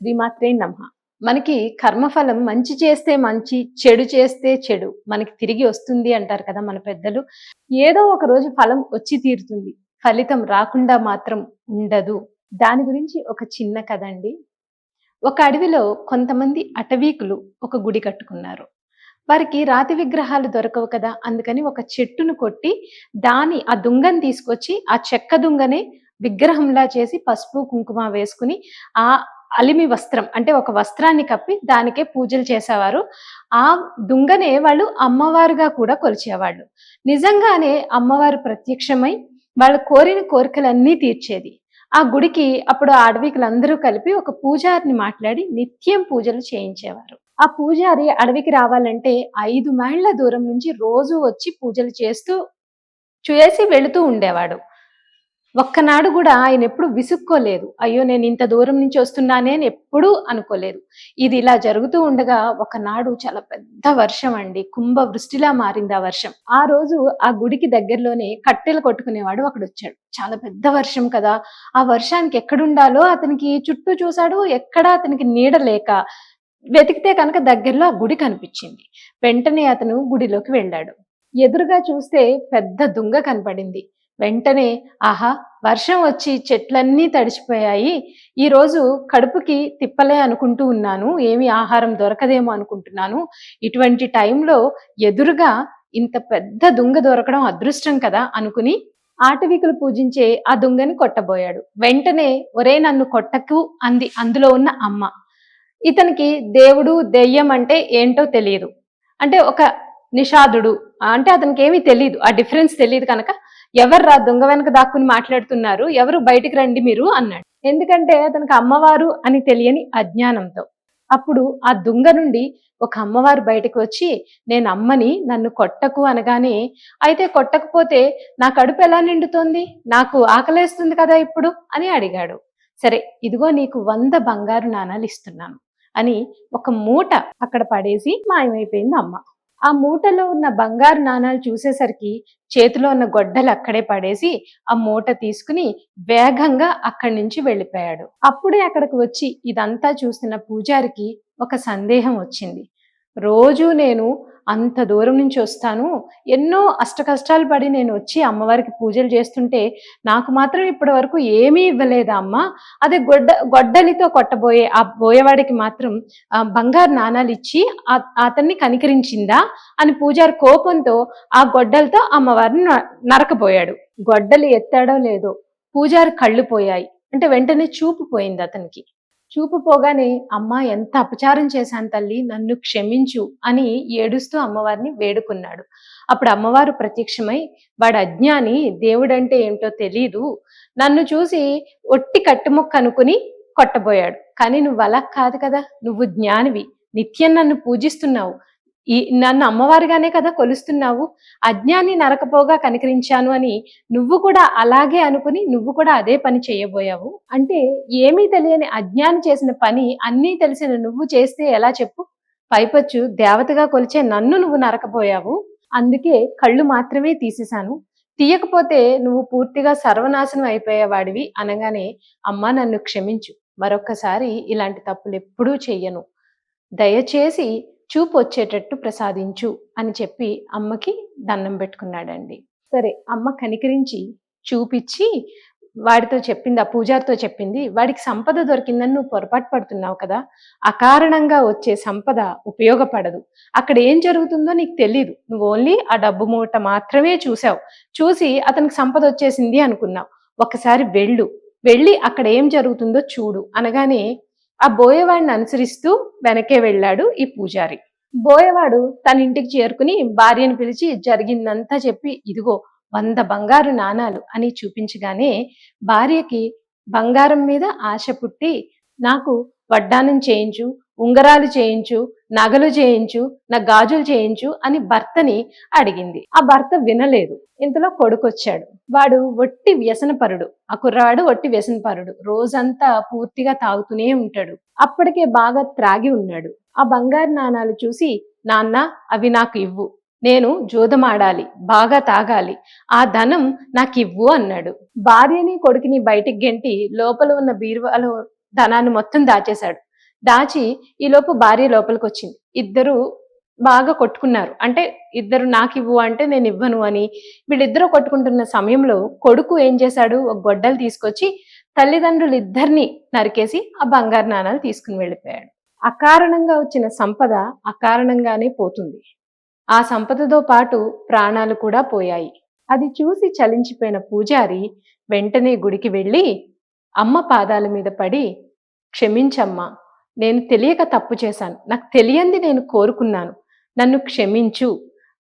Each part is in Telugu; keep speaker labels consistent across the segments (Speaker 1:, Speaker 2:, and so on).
Speaker 1: శ్రీమాత్రే నమః. మనకి కర్మఫలం మంచి చేస్తే మంచి, చెడు చేస్తే చెడు. మనకి తిరిగి వస్తుంది అంటారు కదా మన పెద్దలు. ఏదో ఒక రోజు ఫలం వచ్చి తీరుతుంది. ఫలితం రాకుండా మాత్రం ఉండదు. దాని గురించి ఒక చిన్న కథ అండి. ఒక అడవిలో కొంతమంది అటవీకులు ఒక గుడి కట్టుకున్నారు. వారికి రాతి విగ్రహాలు దొరకవు కదా! అందుకని ఒక చెట్టును కొట్టి ఆ దుంగని తీసుకొచ్చి ఆ చెక్క దుంగనే విగ్రహంలా చేసి పసుపు, కుంకుమ వేసుకుని ఆ అలిమి వస్త్రం అంటే ఒక వస్త్రాన్ని కప్పి దానికే పూజలు చేసేవారు. ఆ దుంగనే వాళ్ళు అమ్మవారుగా కూడా కొలిచేవాళ్ళు. నిజంగానే అమ్మవారు ప్రత్యక్షమై వాళ్ళు కోరిన కోరికలన్నీ తీర్చేది. ఆ గుడికి అప్పుడు ఆ అడవికులందరూ కలిపి ఒక పూజారిని మాట్లాడి నిత్యం పూజలు చేయించేవారు. ఆ పూజారి అడవికి రావాలంటే 5 మైళ్ళ దూరం నుంచి రోజు వచ్చి పూజలు చేసి వెళుతూ ఉండేవాడు. ఒక్కనాడు కూడా ఆయన ఎప్పుడు విసుక్కోలేదు. అయ్యో నేను ఇంత దూరం నుంచి వస్తున్నానే అని ఎప్పుడూ అనుకోలేదు. ఇది ఇలా జరుగుతూ ఉండగా ఒకనాడు చాలా పెద్ద వర్షం అండి. కుంభ వృష్టిలా మారింది ఆ వర్షం. ఆ రోజు ఆ గుడికి దగ్గరలోనే కట్టెలు కొట్టుకునేవాడు ఒకడొచ్చాడు. చాలా పెద్ద వర్షం కదా! ఆ వర్షానికి ఎక్కడుండాలో అతనికి చుట్టూ చూశాడు. ఎక్కడా అతనికి నీడ లేక వెతికితే కనుక దగ్గరలో ఆ గుడి కనిపించింది. వెంటనే అతను గుడిలోకి వెళ్ళాడు. ఎదురుగా చూస్తే పెద్ద దుంగ కనపడింది. వెంటనే ఆహా! వర్షం వచ్చి చెట్లన్నీ తడిచిపోయాయి. ఈరోజు కడుపుకి తిప్పలే అనుకుంటూ ఉన్నాను. ఏమి ఆహారం దొరకదేమో అనుకుంటున్నాను. ఇటువంటి టైంలో ఎదురుగా ఇంత పెద్ద దుంగ దొరకడం అదృష్టం కదా! అనుకుని ఆటవికులు పూజించే ఆ దుంగని కొట్టబోయాడు. వెంటనే ఒరేయ్ నన్ను కొట్టకు అంది అందులో ఉన్న అమ్మ. ఇతనికి దేవుడు, దెయ్యం అంటే ఏంటో తెలీదు. అంటే ఒక నిషాదుడు. అంటే అతనికేమీ తెలీదు. ఆ డిఫరెన్స్ తెలీదు కనుక ఎవర్రా దొంగ వెనక దాక్కుని మాట్లాడుతున్నారు? ఎవరు బయటికి రండి మీరు అన్నాడు. ఎందుకంటే అతనికి అమ్మవారు అని తెలియని అజ్ఞానంతో. అప్పుడు ఆ దుంగ నుండి ఒక అమ్మవారు బయటకు వచ్చి నేను అమ్మని నన్ను కొట్టకు అనగానే అయితే కొట్టకపోతే నా కడుపు ఎలా నిండుతోంది? నాకు ఆకలేస్తుంది కదా ఇప్పుడు అని అడిగాడు. సరే ఇదిగో నీకు 100 బంగారు నాణాలు ఇస్తున్నాను అని ఒక మూట అక్కడ పడేసి మాయమైపోయింది అమ్మ. ఆ మూటలో ఉన్న బంగారు నాణాలు చూసేసరికి చేతిలో ఉన్న గొడ్డలు అక్కడే పడేసి ఆ మూట తీసుకుని వేగంగా అక్కడి నుంచి వెళ్ళిపోయాడు. అప్పుడే అక్కడికి వచ్చి ఇదంతా చూస్తున్న పూజారికి ఒక సందేహం వచ్చింది. రోజు నేను అంత దూరం నుంచి వస్తాను, ఎన్నో అష్టకష్టాలు పడి నేను వచ్చి అమ్మవారికి పూజలు చేస్తుంటే నాకు మాత్రం ఇప్పటి వరకు ఏమీ ఇవ్వలేదా అమ్మ? అదే గొడ్డలితో కొట్టబోయే ఆ బోయేవాడికి మాత్రం బంగారు నాణాలు ఇచ్చి అతన్ని కనికరించిందా అని పూజారి కోపంతో ఆ గొడ్డలతో అమ్మవారిని నరకబోయాడు. గొడ్డలి ఎత్తాడో లేదో పూజారి కళ్ళు పోయాయి. అంటే వెంటనే చూపు పోయింది అతనికి. చూపు పోగానే అమ్మ ఎంత అపచారం చేశాను తల్లి నన్ను క్షమించు అని ఏడుస్తూ అమ్మవారిని వేడుకున్నాడు. అప్పుడు అమ్మవారు ప్రత్యక్షమై వాడు అజ్ఞాని, దేవుడంటే ఏంటో తెలీదు, నన్ను చూసి ఒట్టి కట్టుముక్క అనుకుని కొట్టబోయాడు. కానీ నువ్వు అలా కాదు కదా, నువ్వు జ్ఞానివి, నిత్యం నన్ను పూజిస్తున్నావు, నన్ను అమ్మవారిగానే కదా కొలుస్తున్నావు, అజ్ఞాని నరకపోగా కనికరించాను అని నువ్వు కూడా అలాగే అనుకుని నువ్వు కూడా అదే పని చేయబోయావు. అంటే ఏమీ తెలియని అజ్ఞాని చేసిన పని అన్నీ తెలిసిన నువ్వు చేస్తే ఎలా చెప్పు? పైపచ్చు దేవతగా కొలిచే నన్ను నువ్వు నరకపోయావు. అందుకే కళ్ళు మాత్రమే తీసేశాను, తీయకపోతే నువ్వు పూర్తిగా సర్వనాశనం అయిపోయేవాడివి అనగానే అమ్మా నన్ను క్షమించు, మరొక్కసారి ఇలాంటి తప్పులు ఎప్పుడూ చెయ్యను, దయచేసి చూపు వచ్చేటట్టు ప్రసాదించు అని చెప్పి అమ్మకి దండం పెట్టుకున్నాడండి. సరే అమ్మ కనికరించి చూపిచ్చి వాడితో చెప్పింది, ఆ పూజారితో చెప్పింది, వాడికి సంపద దొరికిందని నువ్వు పొరపాటు పడుతున్నావు కదా, అకారణంగా వచ్చే సంపద ఉపయోగపడదు, అక్కడ ఏం జరుగుతుందో నీకు తెలీదు, నువ్వు ఓన్లీ ఆ డబ్బు మూట మాత్రమే చూసావు, చూసి అతనికి సంపద వచ్చేసింది అనుకున్నావు, ఒకసారి వెళ్ళి అక్కడ ఏం జరుగుతుందో చూడు అనగానే ఆ బోయేవాడిని అనుసరిస్తూ వెనకే వెళ్ళాడు ఈ పూజారి. బోయేవాడు తన ఇంటికి చేరుకుని భార్యను పిలిచి జరిగిందంతా చెప్పి ఇదిగో 100 బంగారు నాణాలు అని చూపించగానే భార్యకి బంగారం మీద ఆశ పుట్టి నాకు వడ్డానం చేయించు, ఉంగరాలు చేయించు, నగలు చేయించు, నా గాజులు చేయించు అని భర్తని అడిగింది. ఆ భర్త వినలేదు. ఇంతలో కొడుకొచ్చాడు. వాడు ఒట్టి వ్యసనపరుడు. ఆ కుర్రవాడు ఒట్టి వ్యసనపరుడు. రోజంతా పూర్తిగా తాగుతూనే ఉంటాడు. అప్పటికే బాగా త్రాగి ఉన్నాడు. ఆ బంగారు నాణాలు చూసి నాన్న అవి నాకు ఇవ్వు, నేను జూదమాడాలి, బాగా తాగాలి, ఆ ధనం నాకివ్వు అన్నాడు. భార్యని కొడుకుని బయటికి గెంటి లోపల ఉన్న బీరువాలో ధనాన్ని మొత్తం దాచేశాడు. దాచి ఈలోపు భార్య లోపలికొచ్చింది. ఇద్దరు బాగా కొట్టుకున్నారు. అంటే ఇద్దరు నాకివ్వు అంటే నేనివ్వను అని. వీళ్ళిద్దరూ కొట్టుకుంటున్న సమయంలో కొడుకు ఏం చేశాడు, ఒక గొడ్డలి తీసుకొచ్చి తల్లిదండ్రులిద్దరిని నరికేసి ఆ బంగారు నాణాలు తీసుకొని వెళ్ళిపోయాడు. అకారణంగా వచ్చిన సంపద అకారణంగానే పోతుంది. ఆ సంపదతో పాటు ప్రాణాలు కూడా పోయాయి. అది చూసి చలించిపోయిన పూజారి వెంటనే గుడికి వెళ్ళి అమ్మ పాదాల మీద పడి, క్షమించమ్మా, నేను తెలియక తప్పు చేశాను. నాకు తెలియంది నేను కోరుకున్నాను. నన్ను క్షమించు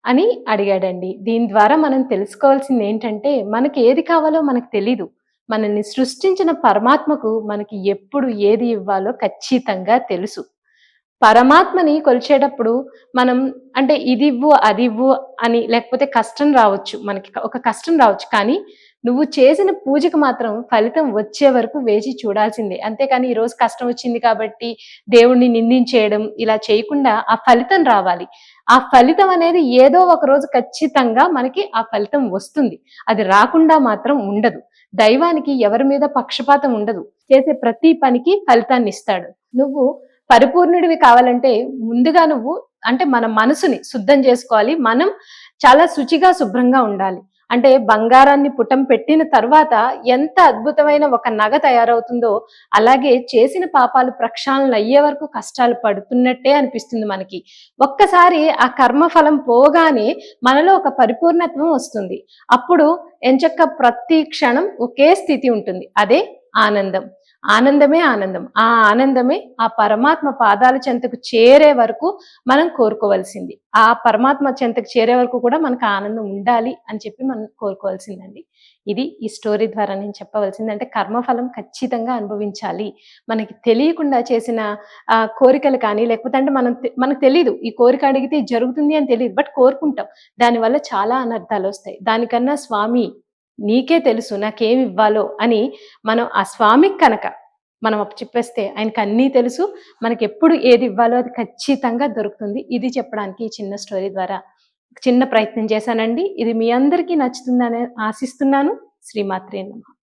Speaker 1: అని అడిగాడండి. దీని ద్వారా మనం తెలుసుకోవాల్సింది ఏంటంటే, మనకి ఏది కావాలో మనకు తెలీదు. మనల్ని సృష్టించిన పరమాత్మకు మనకి ఎప్పుడు ఏది ఇవ్వాలో ఖచ్చితంగా తెలుసు. పరమాత్మని కొలిచేటప్పుడు మనం అంటే ఇదివ్వు, అదివ్వు అని లేకపోతే కష్టం రావచ్చు. మనకి ఒక కష్టం రావచ్చు. కానీ నువ్వు చేసిన పూజకు మాత్రం ఫలితం వచ్చే వరకు వేచి చూడాల్సిందే. అంతేకాని ఈరోజు కష్టం వచ్చింది కాబట్టి దేవుడిని నిందించేయడం ఇలా చేయకుండా ఆ ఫలితం రావాలి. ఆ ఫలితం అనేది ఏదో ఒక రోజు ఖచ్చితంగా మనకి ఆ ఫలితం వస్తుంది. అది రాకుండా మాత్రం ఉండదు. దైవానికి ఎవరి మీద పక్షపాతం ఉండదు. చేసే ప్రతి పనికి ఫలితాన్ని ఇస్తాడు. నువ్వు పరిపూర్ణుడివి కావాలంటే ముందుగా నువ్వు అంటే మన మనసుని శుద్ధం చేసుకోవాలి. మనం చాలా శుచిగా, శుభ్రంగా ఉండాలి. అంటే బంగారాన్ని పుటం పెట్టిన తర్వాత ఎంత అద్భుతమైన ఒక నగ తయారవుతుందో, అలాగే చేసిన పాపాలు ప్రక్షాళనలు అయ్యే వరకు కష్టాలు పడుతున్నట్టే అనిపిస్తుంది మనకి. ఒక్కసారి ఆ కర్మఫలం పోగానే మనలో ఒక పరిపూర్ణత్వం వస్తుంది. అప్పుడు ఎంచక్క ప్రతి క్షణం ఒకే స్థితి ఉంటుంది. అదే ఆనందం. ఆనందమే ఆనందం. ఆ ఆనందమే ఆ పరమాత్మ పాదాల చెంతకు చేరే వరకు మనం కోరుకోవాల్సింది. ఆ పరమాత్మ చెంతకు చేరే వరకు కూడా మనకు ఆనందం ఉండాలి అని చెప్పి మనం కోరుకోవాల్సిందండి. ఇది ఈ స్టోరీ ద్వారా నేను చెప్పవలసింది. అంటే కర్మఫలం ఖచ్చితంగా అనుభవించాలి. మనకి తెలియకుండా చేసిన కోరికలు కానీ లేకపోతే అంటే మనకు తెలీదు. ఈ కోరిక అడిగితే జరుగుతుంది అని తెలీదు. బట్ కోరుకుంటాం. దానివల్ల చాలా అనర్థాలొస్తాయి. దానికన్నా స్వామి నీకే తెలుసు నాకేమి ఇవ్వాలో అని మనం ఆ స్వామికి కనుక మనం చెప్పేస్తే ఆయనకు అన్నీ తెలుసు. మనకెప్పుడు ఏది ఇవ్వాలో అది ఖచ్చితంగా దొరుకుతుంది. ఇది చెప్పడానికి ఈ చిన్న స్టోరీ ద్వారా చిన్న ప్రయత్నం చేశానండి. ఇది మీ అందరికీ నచ్చుతుందని ఆశిస్తున్నాను. శ్రీమాత్రే నమః.